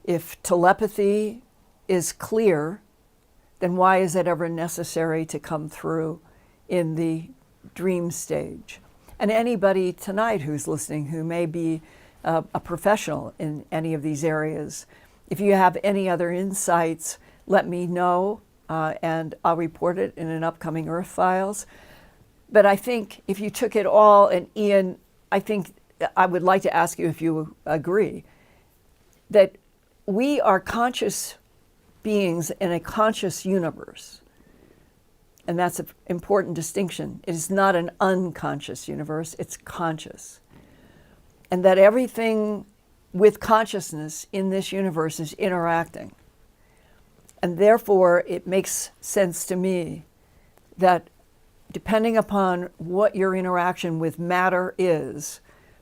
If telepathy is clear, then why is it ever necessary to come through in the dream stage? And anybody tonight who's listening who may be a professional in any of these areas, if you have any other insights, let me know, and I'll report it in an upcoming Earthfiles. But I think if you took it all, and Ian, I think I would like to ask you if you agree, that we are conscious beings in a conscious universe. And that's an important distinction. It is not an unconscious universe, it's conscious. And that everything with consciousness in this universe is interacting. And therefore, it makes sense to me that depending upon what your interaction with matter is,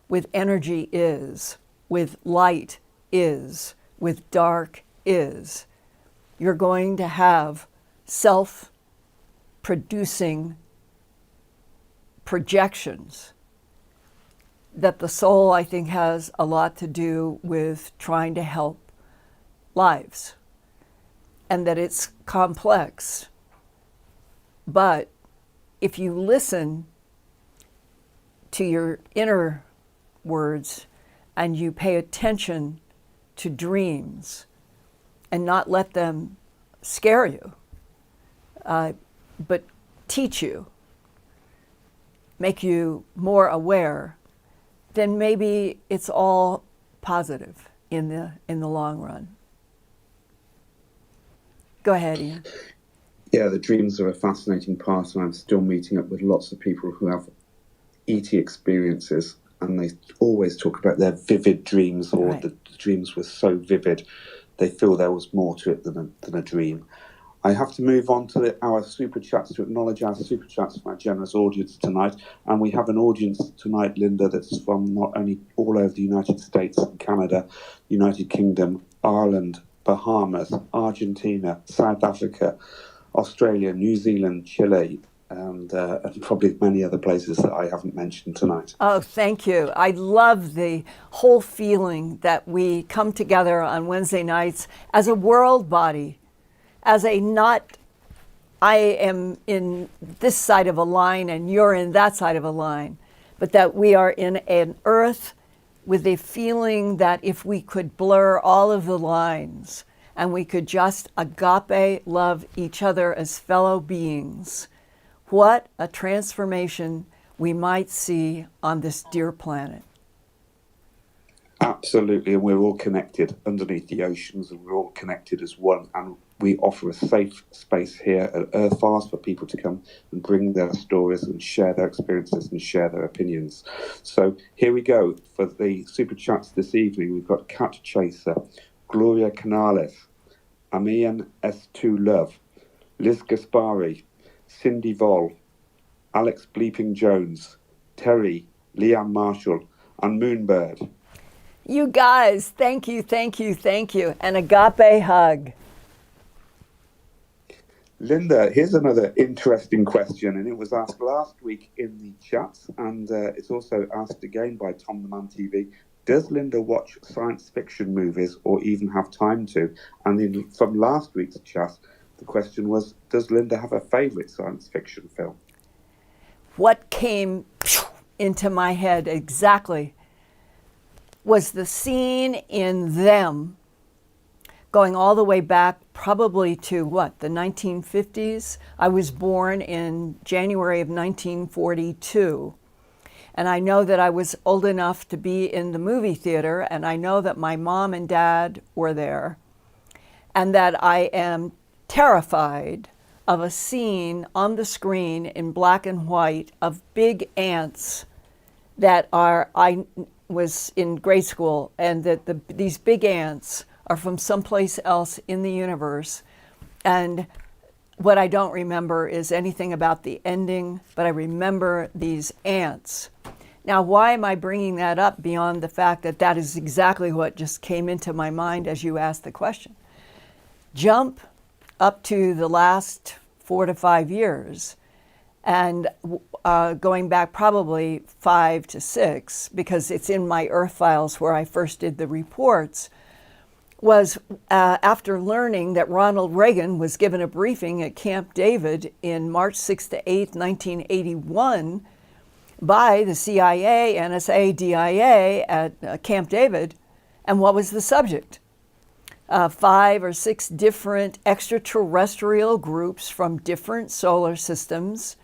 with energy is, with light is, with dark is, you're going to have self-producing projections. That the soul, I think, has a lot to do with trying to help lives, and that it's complex. But if you listen to your inner words and you pay attention to dreams and not let them scare you, but teach you, make you more aware, then maybe it's all positive in the long run. Go ahead, Ian. Yeah, the dreams are a fascinating part, and I'm still meeting up with lots of people who have ET experiences, and they always talk about their vivid dreams, or right. The dreams were so vivid they feel there was more to it than a dream. I have to move on to our super chats, to acknowledge our super chats from our generous audience tonight. And we have an audience tonight, Linda, that's from not only all over the United States and Canada, United Kingdom, Ireland, Bahamas, Argentina, South Africa, Australia, New Zealand, Chile, and probably many other places that I haven't mentioned tonight. Oh, thank you. I love the whole feeling that we come together on Wednesday nights as a world body, as a not, I am in this side of a line and you're in that side of a line, but that we are in an earth with a feeling that if we could blur all of the lines and we could just agape love each other as fellow beings, what a transformation we might see on this dear planet. Absolutely, and we're all connected underneath the oceans, and we're all connected as one. And we offer a safe space here at Earthfiles for people to come and bring their stories and share their experiences and share their opinions. So here we go for the super chats this evening. We've got Cat Chaser, Gloria Canales, Amian S2 Love, Liz Gaspari, Cindy Voll, Alex Bleeping Jones, Terry, Liam Marshall, and Moonbird. You guys, thank you, thank you, thank you. An agape hug. Linda, here's another interesting question, and it was asked last week in the chat, and it's also asked again by Tom the Man TV. Does Linda watch science fiction movies or even have time to? And from last week's chat, the question was, does Linda have a favourite science fiction film? What came into my head exactly was the scene in Them, going all the way back probably to the 1950s. I was born in January of 1942. And I know that I was old enough to be in the movie theater, and I know that my mom and dad were there. and that I am terrified of a scene on the screen in black and white of big ants that are, I was in grade school, and that these big ants are from someplace else in the universe. And what I don't remember is anything about the ending, but I remember these ants. Now, why am I bringing that up beyond the fact that that is exactly what just came into my mind as you asked the question? Jump up to the last 4 to 5 years, and going back probably 5 to 6, because it's in my Earthfiles where I first did the reports, was after learning that Ronald Reagan was given a briefing at Camp David in March 6th to 8th, 1981, by the CIA, NSA, DIA at Camp David. And what was the subject? 5 or 6 different extraterrestrial groups from different solar systems,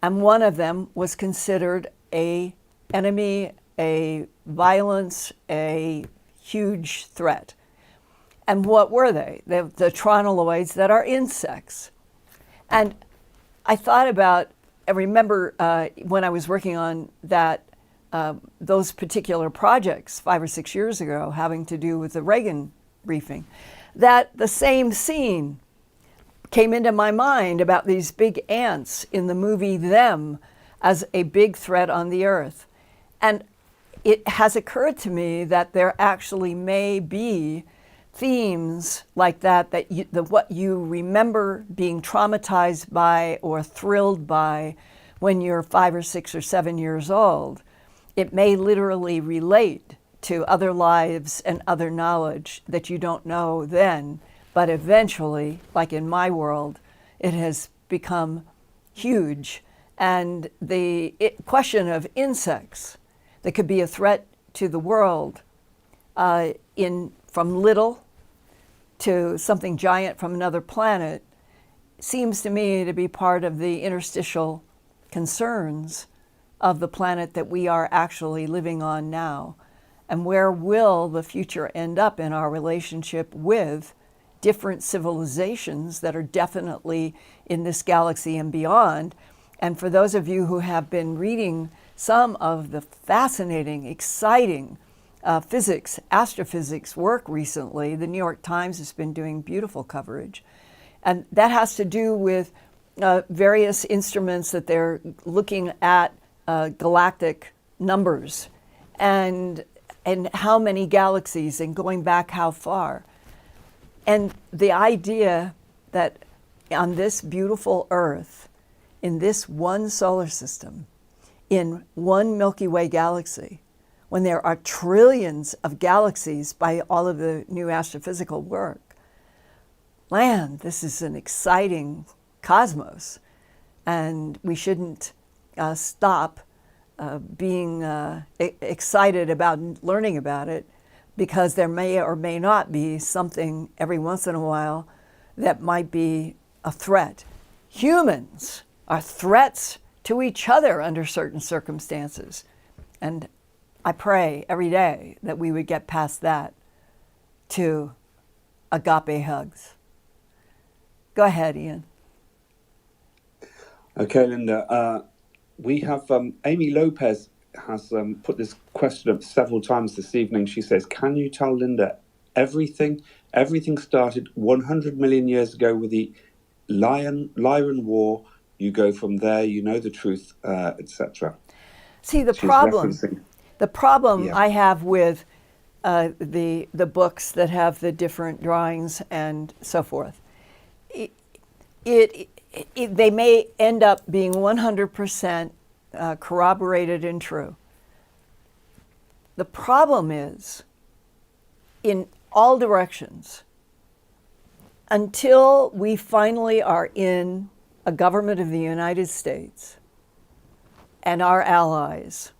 and one of them was considered a enemy, a violence, a huge threat. And what were they? The tronoloids that are insects. And I thought about, I remember when I was working on that, those particular projects 5 or 6 years ago, having to do with the Reagan briefing, that the same scene came into my mind about these big ants in the movie Them as a big threat on the earth. And it has occurred to me that there actually may be themes like that, what you remember being traumatized by or thrilled by when you're 5 or 6 or 7 years old. It may literally relate to other lives and other knowledge that you don't know then, but eventually, like in my world, it has become huge. And the question of insects that could be a threat to the world, from little to something giant from another planet, seems to me to be part of the interstitial concerns of the planet that we are actually living on now. And where will the future end up in our relationship with different civilizations that are definitely in this galaxy and beyond? And for those of you who have been reading some of the fascinating, exciting physics, astrophysics work recently, the New York Times has been doing beautiful coverage. And that has to do with various instruments that they're looking at galactic numbers and how many galaxies and going back how far. And the idea that on this beautiful Earth, in this one solar system, in one Milky Way galaxy, when there are trillions of galaxies by all of the new astrophysical work, this is an exciting cosmos, and we shouldn't stop being excited about learning about it, because there may or may not be something every once in a while that might be a threat. Humans are threats to each other under certain circumstances. And I pray every day that we would get past that to agape hugs. Go ahead, Ian. Okay, Linda. We have Amy Lopez has put this question up several times this evening. She says, can you tell Linda everything started 100 million years ago with the Lyran War? You go from there, you know the truth, etc. See, the problem I have with the books that have the different drawings and so forth, they may end up being 100% corroborated and true. The problem is, in all directions, until we finally are in a government of the United States and our allies,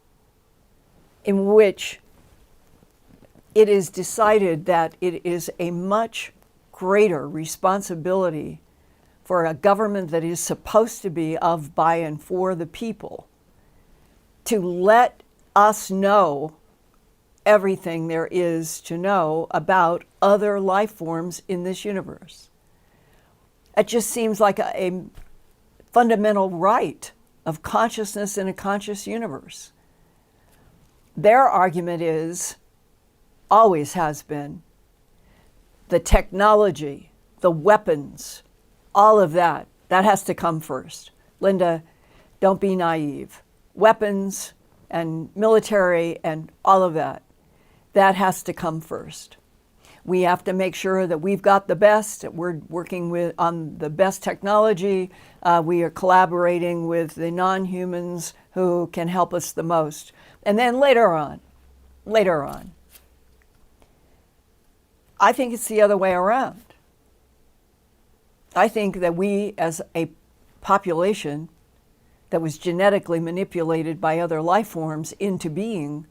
in which it is decided that it is a much greater responsibility for a government that is supposed to be of, by, and for the people to let us know everything there is to know about other life forms in this universe. It just seems like a fundamental right of consciousness in a conscious universe. Their argument is, always has been, the technology, the weapons, all of that has to come first. Linda, don't be naive. Weapons and military and all of that has to come first. We have to make sure that we've got the best, that we're working on the best technology. We are collaborating with the non-humans who can help us the most. And then later on, I think it's the other way around. I think that we as a population that was genetically manipulated by other life forms into being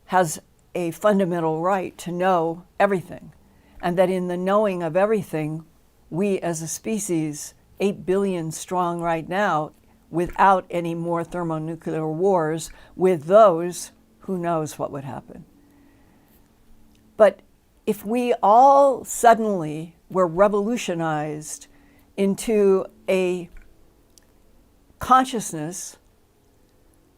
has a fundamental right to know everything. And that in the knowing of everything, we as a species, 8 billion strong right now, without any more thermonuclear wars with those, who knows what would happen. But if we all suddenly were revolutionized into a consciousness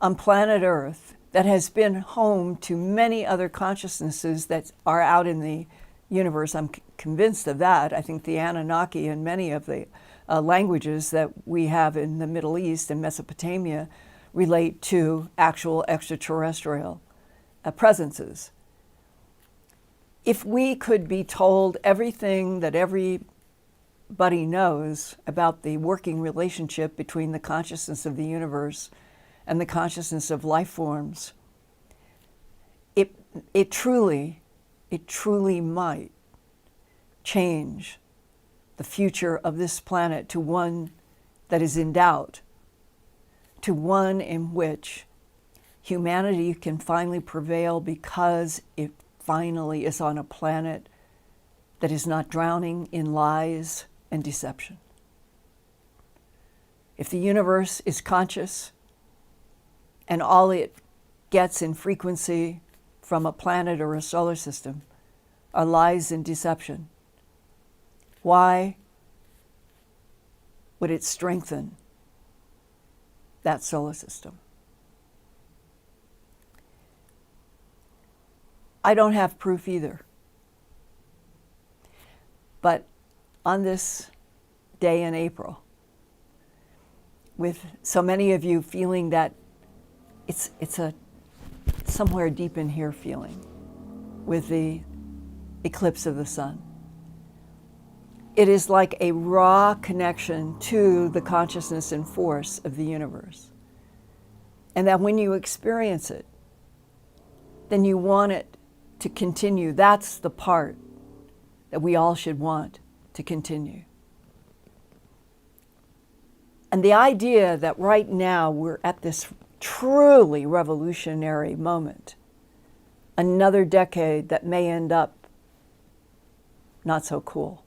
on planet Earth that has been home to many other consciousnesses that are out in the universe, I'm convinced of that. I think the Anunnaki and many of the languages that we have in the Middle East and Mesopotamia relate to actual extraterrestrial presences. If we could be told everything that everybody knows about the working relationship between the consciousness of the universe and the consciousness of life forms, it truly might change the future of this planet to one that is in doubt, to one in which humanity can finally prevail because it finally is on a planet that is not drowning in lies and deception. If the universe is conscious and all it gets in frequency from a planet or a solar system are lies and deception, why would it strengthen that solar system? I don't have proof either. But on this day in April, with so many of you feeling that it's a somewhere deep in here feeling with the eclipse of the sun. It is like a raw connection to the consciousness and force of the universe. And that when you experience it, then you want it to continue. That's the part that we all should want to continue. And the idea that right now we're at this truly revolutionary moment, another decade that may end up not so cool,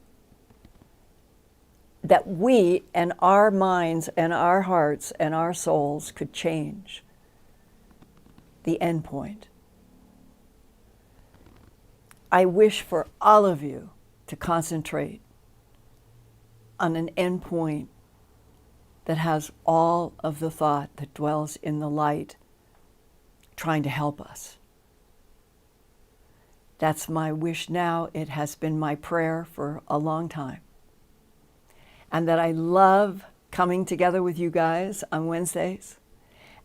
that we and our minds and our hearts and our souls could change the end point. I wish for all of you to concentrate on an end point that has all of the thought that dwells in the light trying to help us. That's my wish now. It has been my prayer for a long time. And that I love coming together with you guys on Wednesdays,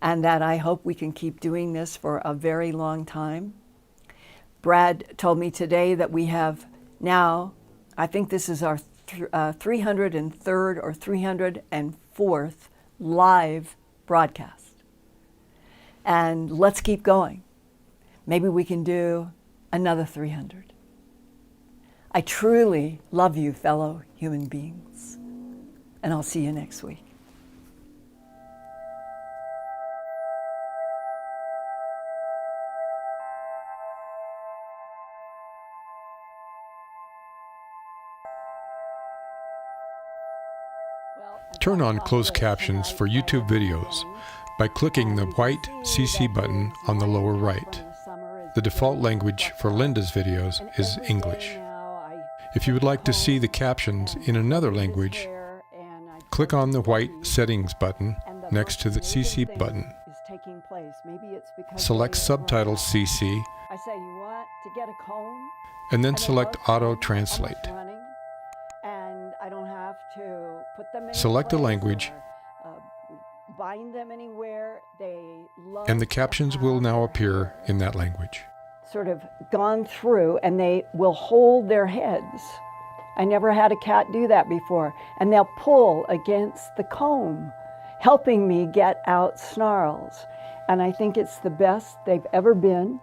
and that I hope we can keep doing this for a very long time. Brad told me today that we have now, I think this is our 303rd or 304th live broadcast. And let's keep going. Maybe we can do another 300. I truly love you, fellow human beings. And I'll see you next week. Turn on closed captions for YouTube videos by clicking the white CC button on the lower right. The default language for Linda's videos is English. If you would like to see the captions in another language, click on the white Settings button next to the CC button. Select Subtitles CC, and then select Auto Translate. Select a language, and the captions will now appear in that language. Sort of gone through, and they will hold their heads. I never had a cat do that before. And they'll pull against the comb, helping me get out snarls. And I think it's the best they've ever been.